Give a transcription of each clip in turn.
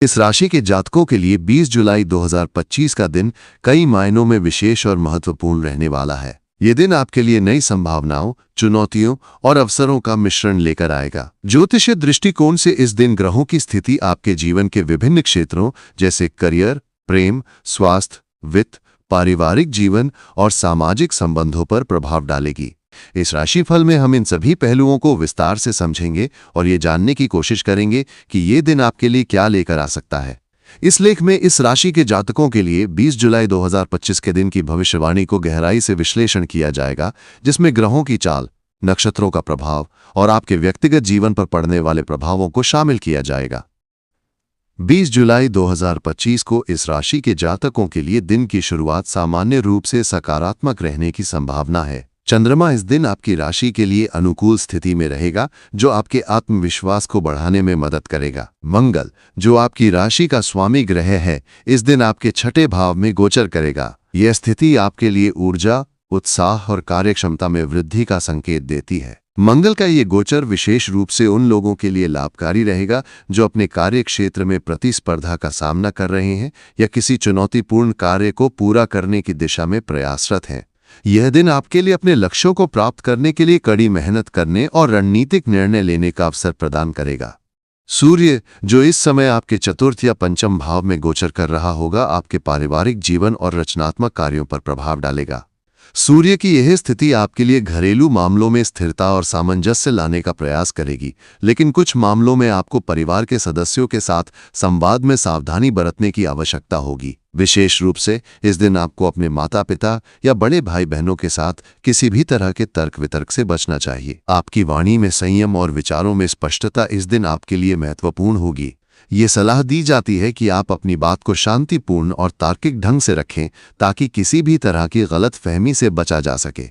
इस राशि के जातकों के लिए 20 जुलाई 2025 का दिन कई मायनों में विशेष और महत्वपूर्ण रहने वाला है। ये दिन आपके लिए नई संभावनाओं, चुनौतियों और अवसरों का मिश्रण लेकर आएगा। ज्योतिषीय दृष्टिकोण से इस दिन ग्रहों की स्थिति आपके जीवन के विभिन्न क्षेत्रों जैसे करियर, प्रेम, स्वास्थ्य, वित्त, पारिवारिक जीवन और सामाजिक संबंधों पर प्रभाव डालेगी। इस राशिफल में हम इन सभी पहलुओं को विस्तार से समझेंगे और ये जानने की कोशिश करेंगे कि ये दिन आपके लिए क्या लेकर आ सकता है। इस लेख में इस राशि के जातकों के लिए 20 जुलाई 2025 के दिन की भविष्यवाणी को गहराई से विश्लेषण किया जाएगा, जिसमें ग्रहों की चाल, नक्षत्रों का प्रभाव और आपके व्यक्तिगत जीवन पर पड़ने वाले प्रभावों को शामिल किया जाएगा। 20 जुलाई 2025 को इस राशि के जातकों के लिए दिन की शुरुआत सामान्य रूप से सकारात्मक रहने की संभावना है। चंद्रमा इस दिन आपकी राशि के लिए अनुकूल स्थिति में रहेगा, जो आपके आत्मविश्वास को बढ़ाने में मदद करेगा। मंगल, जो आपकी राशि का स्वामी ग्रह है, इस दिन आपके छठे भाव में गोचर करेगा। यह स्थिति आपके लिए ऊर्जा, उत्साह और कार्यक्षमता में वृद्धि का संकेत देती है। मंगल का ये गोचर विशेष रूप से उन लोगों के लिए लाभकारी रहेगा जो अपने कार्य क्षेत्र में प्रतिस्पर्धा का सामना कर रहे हैं या किसी चुनौतीपूर्ण कार्य को पूरा करने की दिशा में प्रयासरत हैं। यह दिन आपके लिए अपने लक्ष्यों को प्राप्त करने के लिए कड़ी मेहनत करने और रणनीतिक निर्णय लेने का अवसर प्रदान करेगा। सूर्य, जो इस समय आपके चतुर्थ या पंचम भाव में गोचर कर रहा होगा, आपके पारिवारिक जीवन और रचनात्मक कार्यों पर प्रभाव डालेगा। सूर्य की यह स्थिति आपके लिए घरेलू मामलों में स्थिरता और सामंजस्य लाने का प्रयास करेगी, लेकिन कुछ मामलों में आपको परिवार के सदस्यों के साथ संवाद में सावधानी बरतने की आवश्यकता होगी। विशेष रूप से इस दिन आपको अपने माता पिता या बड़े भाई बहनों के साथ किसी भी तरह के तर्क वितर्क से बचना चाहिए। आपकी वाणी में संयम और विचारों में स्पष्टता इस दिन आपके लिए महत्वपूर्ण होगी। ये सलाह दी जाती है कि आप अपनी बात को शांतिपूर्ण और तार्किक ढंग से रखें ताकि किसी भी तरह की गलत फहमी से बचा जा सके।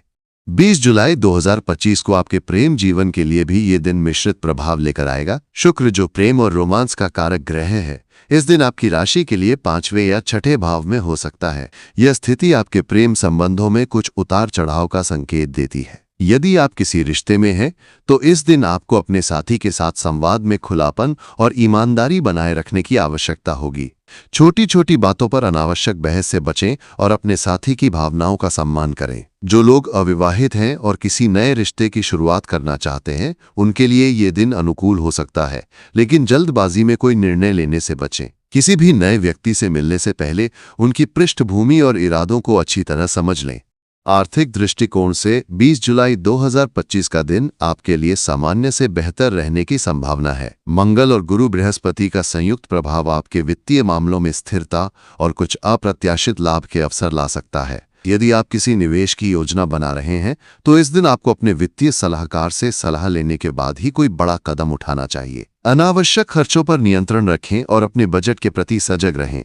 20 जुलाई 2025 को आपके प्रेम जीवन के लिए भी ये दिन मिश्रित प्रभाव लेकर आएगा। शुक्र, जो प्रेम और रोमांस का कारक ग्रह है, इस दिन आपकी राशि के लिए 5वें या छठे भाव में हो सकता है। यह स्थिति आपके प्रेम संबंधों में कुछ उतार चढ़ाव का संकेत देती है। यदि आप किसी रिश्ते में हैं, तो इस दिन आपको अपने साथी के साथ संवाद में खुलापन और ईमानदारी बनाए रखने की आवश्यकता होगी। छोटी छोटी बातों पर अनावश्यक बहस से बचें और अपने साथी की भावनाओं का सम्मान करें। जो लोग अविवाहित हैं और किसी नए रिश्ते की शुरुआत करना चाहते हैं, उनके लिए ये दिन अनुकूल हो सकता है, लेकिन जल्दबाजी में कोई निर्णय लेने से बचें। किसी भी नए व्यक्ति से मिलने से पहले उनकी पृष्ठभूमि और इरादों को अच्छी तरह समझ लें। आर्थिक दृष्टिकोण से 20 जुलाई 2025 का दिन आपके लिए सामान्य से बेहतर रहने की संभावना है। मंगल और गुरु बृहस्पति का संयुक्त प्रभाव आपके वित्तीय मामलों में स्थिरता और कुछ अप्रत्याशित लाभ के अवसर ला सकता है। यदि आप किसी निवेश की योजना बना रहे हैं, तो इस दिन आपको अपने वित्तीय सलाहकार से सलाह लेने के बाद ही कोई बड़ा कदम उठाना चाहिए। अनावश्यक खर्चों पर नियंत्रण रखें और अपने बजट के प्रति सजग रहें।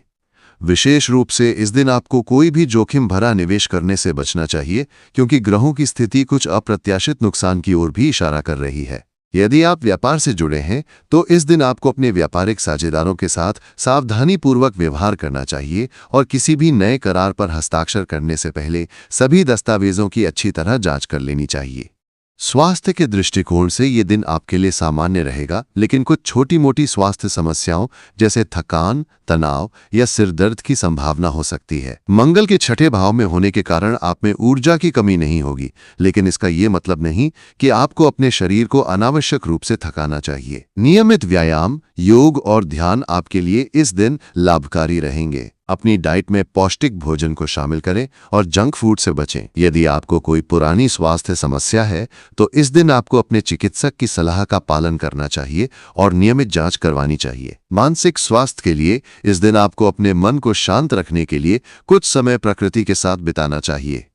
विशेष रूप से इस दिन आपको कोई भी जोखिम भरा निवेश करने से बचना चाहिए, क्योंकि ग्रहों की स्थिति कुछ अप्रत्याशित नुकसान की ओर भी इशारा कर रही है। यदि आप व्यापार से जुड़े हैं, तो इस दिन आपको अपने व्यापारिक साझेदारों के साथ सावधानीपूर्वक व्यवहार करना चाहिए और किसी भी नए करार पर हस्ताक्षर करने से पहले सभी दस्तावेजों की अच्छी तरह जांच कर लेनी चाहिए। स्वास्थ्य के दृष्टिकोण से ये दिन आपके लिए सामान्य रहेगा, लेकिन कुछ छोटी मोटी स्वास्थ्य समस्याओं जैसे थकान, तनाव या सिर दर्द की संभावना हो सकती है। मंगल के छठे भाव में होने के कारण आप में ऊर्जा की कमी नहीं होगी, लेकिन इसका ये मतलब नहीं कि आपको अपने शरीर को अनावश्यक रूप से थकाना चाहिए। नियमित व्यायाम, योग और ध्यान आपके लिए इस दिन लाभकारी रहेंगे। अपनी डाइट में पौष्टिक भोजन को शामिल करें और जंक फूड से बचें। यदि आपको कोई पुरानी स्वास्थ्य समस्या है, तो इस दिन आपको अपने चिकित्सक की सलाह का पालन करना चाहिए और नियमित जांच करवानी चाहिए। मानसिक स्वास्थ्य के लिए इस दिन आपको अपने मन को शांत रखने के लिए कुछ समय प्रकृति के साथ बिताना चाहिए।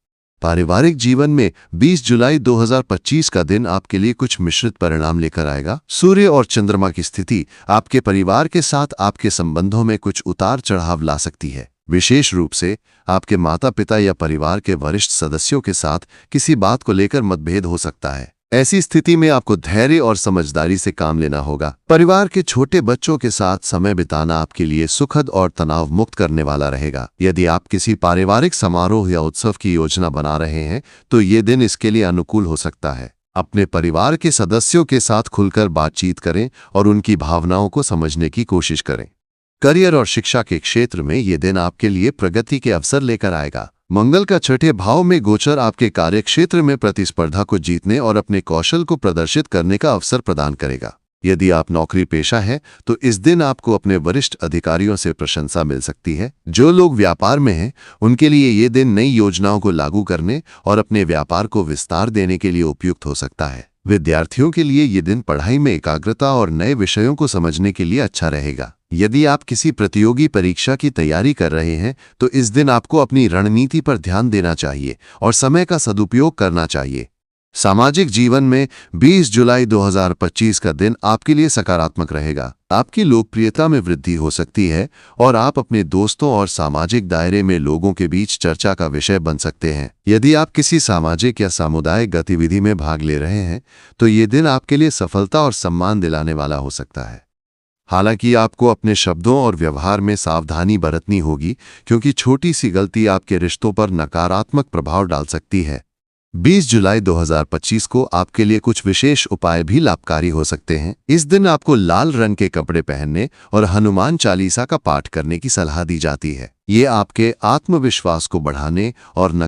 पारिवारिक जीवन में 20 जुलाई 2025 का दिन आपके लिए कुछ मिश्रित परिणाम लेकर आएगा। सूर्य और चंद्रमा की स्थिति आपके परिवार के साथ आपके संबंधों में कुछ उतार चढ़ाव ला सकती है। विशेष रूप से आपके माता पिता या परिवार के वरिष्ठ सदस्यों के साथ किसी बात को लेकर मतभेद हो सकता है। ऐसी स्थिति में आपको धैर्य और समझदारी से काम लेना होगा। परिवार के छोटे बच्चों के साथ समय बिताना आपके लिए सुखद और तनाव मुक्त करने वाला रहेगा। यदि आप किसी पारिवारिक समारोह या उत्सव की योजना बना रहे हैं, तो ये दिन इसके लिए अनुकूल हो सकता है। अपने परिवार के सदस्यों के साथ खुलकर बातचीत करें और उनकी भावनाओं को समझने की कोशिश करें। करियर और शिक्षा के क्षेत्र में ये दिन आपके लिए प्रगति के अवसर लेकर आएगा। मंगल का छठे भाव में गोचर आपके कार्य क्षेत्र में प्रतिस्पर्धा को जीतने और अपने कौशल को प्रदर्शित करने का अवसर प्रदान करेगा। यदि आप नौकरी पेशा हैं, तो इस दिन आपको अपने वरिष्ठ अधिकारियों से प्रशंसा मिल सकती है। जो लोग व्यापार में हैं, उनके लिए ये दिन नई योजनाओं को लागू करने और अपने व्यापार को विस्तार देने के लिए उपयुक्त हो सकता है। विद्यार्थियों के लिए ये दिन पढ़ाई में एकाग्रता और नए विषयों को समझने के लिए अच्छा रहेगा। यदि आप किसी प्रतियोगी परीक्षा की तैयारी कर रहे हैं, तो इस दिन आपको अपनी रणनीति पर ध्यान देना चाहिए और समय का सदुपयोग करना चाहिए। सामाजिक जीवन में 20 जुलाई 2025 का दिन आपके लिए सकारात्मक रहेगा। आपकी लोकप्रियता में वृद्धि हो सकती है और आप अपने दोस्तों और सामाजिक दायरे में लोगों के बीच चर्चा का विषय बन सकते हैं। यदि आप किसी सामाजिक या सामुदायिक गतिविधि में भाग ले रहे हैं, तो ये दिन आपके लिए सफलता और सम्मान दिलाने वाला हो सकता है। हालांकि आपको अपने शब्दों और व्यवहार में सावधानी बरतनी होगी, क्योंकि छोटी सी गलती आपके रिश्तों पर नकारात्मक प्रभाव डाल सकती है। 20 जुलाई 2025 को आपके लिए कुछ विशेष उपाय भी लाभकारी हो सकते हैं। इस दिन आपको लाल रंग के कपड़े पहनने और हनुमान चालीसा का पाठ करने की सलाह दी जाती है। ये आपके आत्मविश्वास को बढ़ाने और